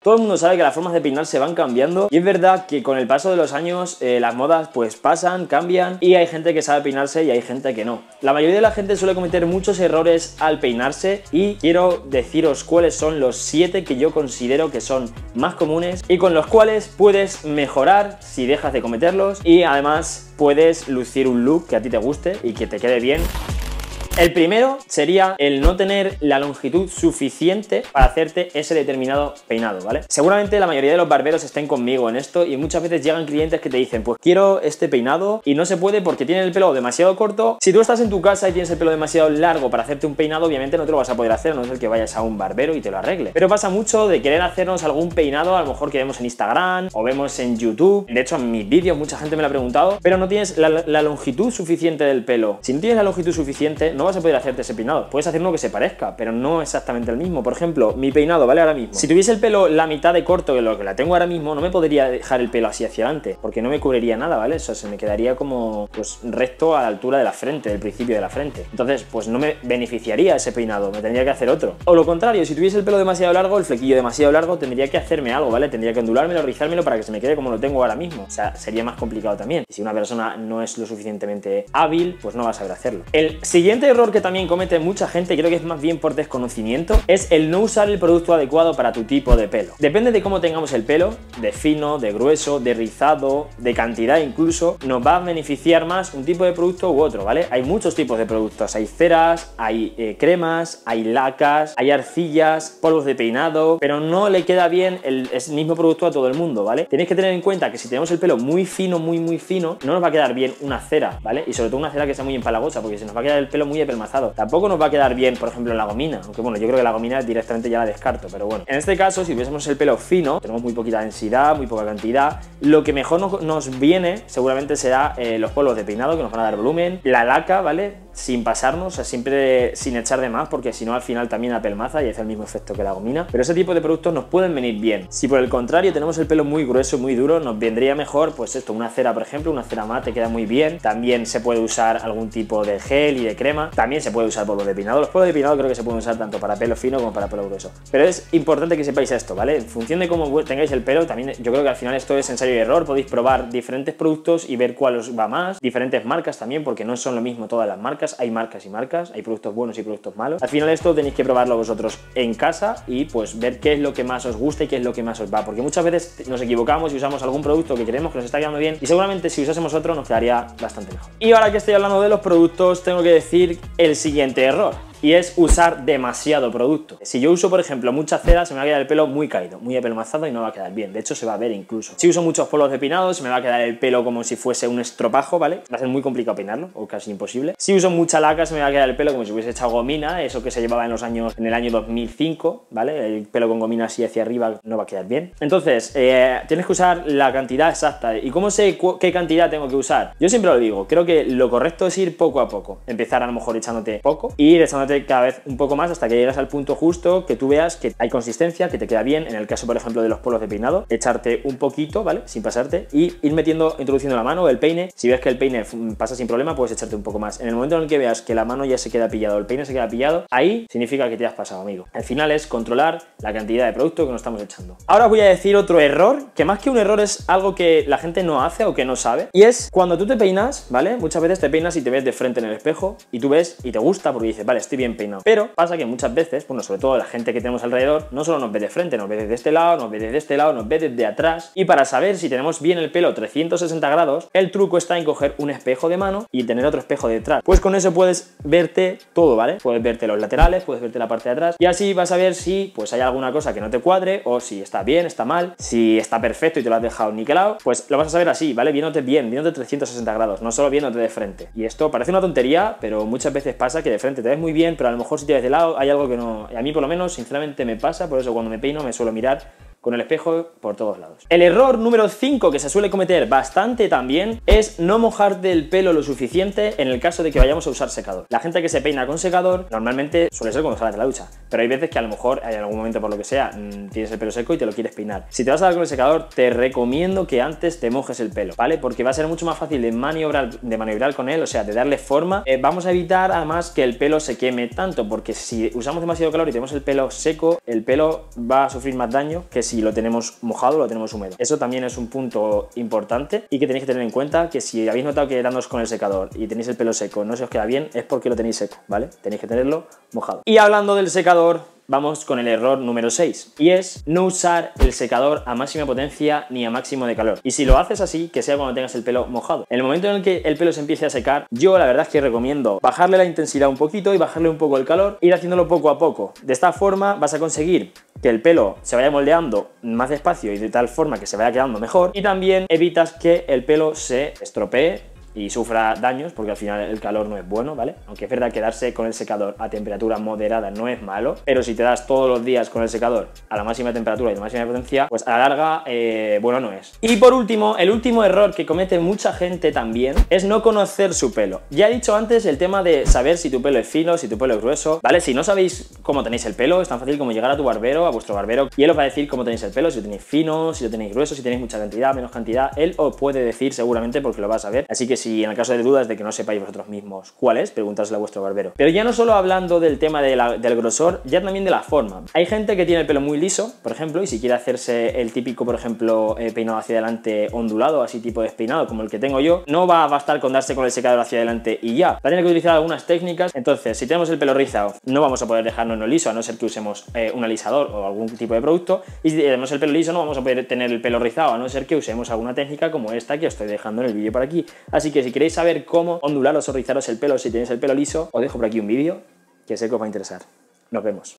Todo el mundo sabe que las formas de peinarse van cambiando y es verdad que con el paso de los años las modas pues pasan, cambian y hay gente que sabe peinarse y hay gente que no. La mayoría de la gente suele cometer muchos errores al peinarse y quiero deciros cuáles son los 7 que yo considero que son más comunes y con los cuales puedes mejorar si dejas de cometerlos y además puedes lucir un look que a ti te guste y que te quede bien. El primero sería el no tener la longitud suficiente para hacerte ese determinado peinado, ¿vale? Seguramente la mayoría de los barberos estén conmigo en esto y muchas veces llegan clientes que te dicen pues quiero este peinado y no se puede porque tienen el pelo demasiado corto. Si tú estás en tu casa y tienes el pelo demasiado largo para hacerte un peinado, obviamente no te lo vas a poder hacer, no es el que vayas a un barbero y te lo arregle. Pero pasa mucho de querer hacernos algún peinado, a lo mejor que vemos en Instagram o vemos en YouTube. De hecho, en mis vídeos mucha gente me lo ha preguntado, pero no tienes la longitud suficiente del pelo. Si no tienes la longitud suficiente, no vas a poder hacerte ese peinado. Puedes hacer uno que se parezca, pero no exactamente el mismo. Por ejemplo, mi peinado, ¿vale? Ahora mismo, si tuviese el pelo la mitad de corto que lo que la tengo ahora mismo, no me podría dejar el pelo así hacia adelante, porque no me cubriría nada, ¿vale? Eso se me quedaría como, pues, recto a la altura de la frente, del principio de la frente. Entonces, pues no me beneficiaría ese peinado, me tendría que hacer otro. O lo contrario, si tuviese el pelo demasiado largo, el flequillo demasiado largo, tendría que hacerme algo, ¿vale? Tendría que ondulármelo, rizármelo para que se me quede como lo tengo ahora mismo. O sea, sería más complicado también. Y si una persona no es lo suficientemente hábil, pues no va a saber hacerlo. El siguiente error que también comete mucha gente, creo que es más bien por desconocimiento, es el no usar el producto adecuado para tu tipo de pelo. Depende de cómo tengamos el pelo, de fino, de grueso, de rizado, de cantidad incluso, nos va a beneficiar más un tipo de producto u otro, ¿vale? Hay muchos tipos de productos, hay ceras, hay cremas, hay lacas, hay arcillas, polvos de peinado, pero no le queda bien el mismo producto a todo el mundo, ¿vale? Tenéis que tener en cuenta que si tenemos el pelo muy fino, muy fino, no nos va a quedar bien una cera, ¿vale? Y sobre todo una cera que sea muy empalagosa, porque se nos va a quedar el pelo muy apelmazado. Tampoco nos va a quedar bien, por ejemplo, en la gomina, aunque bueno, yo creo que la gomina directamente ya la descarto, pero bueno. En este caso, si tuviésemos el pelo fino, tenemos muy poquita densidad, muy poca cantidad, lo que mejor nos viene seguramente será los polvos de peinado que nos van a dar volumen, la laca, ¿vale? Sin pasarnos, o sea, siempre sin echar de más, porque si no al final también apelmaza y hace el mismo efecto que la gomina, pero ese tipo de productos nos pueden venir bien. Si por el contrario tenemos el pelo muy grueso, muy duro, nos vendría mejor, pues esto, una cera, por ejemplo, una cera mate queda muy bien. También se puede usar algún tipo de gel y de crema, también se puede usar polvos de peinado. Los polvos de peinado creo que se pueden usar tanto para pelo fino como para pelo grueso, pero es importante que sepáis esto, ¿vale? En función de cómo tengáis el pelo, también yo creo que al final esto es ensayo y error, podéis probar diferentes productos y ver cuál os va más, diferentes marcas también, porque no son lo mismo todas las marcas, hay marcas y marcas, hay productos buenos y productos malos. Al final esto tenéis que probarlo vosotros en casa y pues ver qué es lo que más os gusta y qué es lo que más os va, porque muchas veces nos equivocamos y usamos algún producto que creemos que nos está quedando bien y seguramente si usásemos otro nos quedaría bastante mejor. Y ahora que estoy hablando de los productos, tengo que decir el siguiente error, y es usar demasiado producto. Si yo uso, por ejemplo, mucha cera, se me va a quedar el pelo muy caído, muy apelmazado y no va a quedar bien. De hecho, se va a ver incluso. Si uso muchos polvos de peinado, se me va a quedar el pelo como si fuese un estropajo, ¿vale? Va a ser muy complicado peinarlo, o casi imposible. Si uso mucha laca, se me va a quedar el pelo como si hubiese echado gomina, eso que se llevaba en el año 2005, ¿vale? El pelo con gomina así hacia arriba no va a quedar bien. Entonces, tienes que usar la cantidad exacta. ¿Y cómo sé qué cantidad tengo que usar? Yo siempre lo digo, creo que lo correcto es ir poco a poco. Empezar a lo mejor echándote poco y ir echándote cada vez un poco más hasta que llegas al punto justo, que tú veas que hay consistencia, que te queda bien. En el caso, por ejemplo, de los polvos de peinado, echarte un poquito, ¿vale? Sin pasarte y ir introduciendo la mano o el peine. Si ves que el peine pasa sin problema, puedes echarte un poco más. En el momento en el que veas que la mano ya se queda pillado, el peine se queda pillado, ahí significa que te has pasado, amigo. Al final es controlar la cantidad de producto que nos estamos echando. Ahora os voy a decir otro error, que más que un error es algo que la gente no hace o que no sabe, y es cuando tú te peinas, ¿vale? Muchas veces te peinas y te ves de frente en el espejo y tú ves y te gusta porque dices, vale, estoy bien peinado. Pero pasa que muchas veces, bueno, sobre todo la gente que tenemos alrededor, no solo nos ve de frente, nos ve desde este lado, nos ve desde este lado, nos ve desde atrás. Y para saber si tenemos bien el pelo 360 grados, el truco está en coger un espejo de mano y tener otro espejo detrás. Pues con eso puedes verte todo, ¿vale? Puedes verte los laterales, puedes verte la parte de atrás y así vas a ver si pues hay alguna cosa que no te cuadre o si está bien, está mal, si está perfecto y te lo has dejado niquelado, pues lo vas a saber así, ¿vale? Viéndote bien, viéndote 360 grados, no solo viéndote de frente. Y esto parece una tontería, pero muchas veces pasa que de frente te ves muy bien, pero a lo mejor si te ves de lado hay algo que no, a mí por lo menos sinceramente me pasa, por eso cuando me peino me suelo mirar con el espejo por todos lados. El error número 5 que se suele cometer bastante también es no mojarte el pelo lo suficiente en el caso de que vayamos a usar secador. La gente que se peina con secador normalmente suele ser cuando sales de la ducha, pero hay veces que a lo mejor en algún momento por lo que sea tienes el pelo seco y te lo quieres peinar. Si te vas a dar con el secador te recomiendo que antes te mojes el pelo, ¿vale? Porque va a ser mucho más fácil de maniobrar con él, o sea, de darle forma. Vamos a evitar además que el pelo se queme tanto, porque si usamos demasiado calor y tenemos el pelo seco, el pelo va a sufrir más daño que si si lo tenemos mojado o lo tenemos húmedo. Eso también es un punto importante y que tenéis que tener en cuenta, que si habéis notado que dándoos con el secador y tenéis el pelo seco no se os queda bien, es porque lo tenéis seco, ¿vale? Tenéis que tenerlo mojado. Y hablando del secador, vamos con el error número 6, y es no usar el secador a máxima potencia ni a máximo de calor. Y si lo haces así, que sea cuando tengas el pelo mojado. En el momento en el que el pelo se empiece a secar, yo la verdad es que recomiendo bajarle la intensidad un poquito y bajarle un poco el calor, ir haciéndolo poco a poco. De esta forma vas a conseguir que el pelo se vaya moldeando más despacio y de tal forma que se vaya quedando mejor, y también evitas que el pelo se estropee y sufra daños, porque al final el calor no es bueno, ¿vale? Aunque es verdad, quedarse con el secador a temperatura moderada no es malo, pero si te das todos los días con el secador a la máxima temperatura y de máxima potencia, pues a la larga, bueno no es. Y por último, el último error que comete mucha gente también es no conocer su pelo. Ya he dicho antes el tema de saber si tu pelo es fino, si tu pelo es grueso, ¿vale? Si no sabéis cómo tenéis el pelo, es tan fácil como llegar a tu barbero, a vuestro barbero, y él os va a decir cómo tenéis el pelo, si lo tenéis fino, si lo tenéis grueso, si tenéis mucha cantidad, menos cantidad, él os puede decir seguramente porque lo va a saber. Así que si en el caso de dudas de que no sepáis vosotros mismos cuál es, preguntárselo a vuestro barbero. Pero ya no solo hablando del tema del grosor, ya también de la forma. Hay gente que tiene el pelo muy liso, por ejemplo, y si quiere hacerse el típico, por ejemplo, peinado hacia adelante ondulado, así tipo despeinado como el que tengo yo, no va a bastar con darse con el secador hacia adelante y ya. Va a tener que utilizar algunas técnicas. Entonces, si tenemos el pelo rizado, no vamos a poder dejarnos liso, a no ser que usemos un alisador o algún tipo de producto. Y si tenemos el pelo liso, no vamos a poder tener el pelo rizado, a no ser que usemos alguna técnica como esta que os estoy dejando en el vídeo por aquí. Así que si queréis saber cómo ondularos o rizaros el pelo si tenéis el pelo liso, os dejo por aquí un vídeo que sé que os va a interesar. Nos vemos.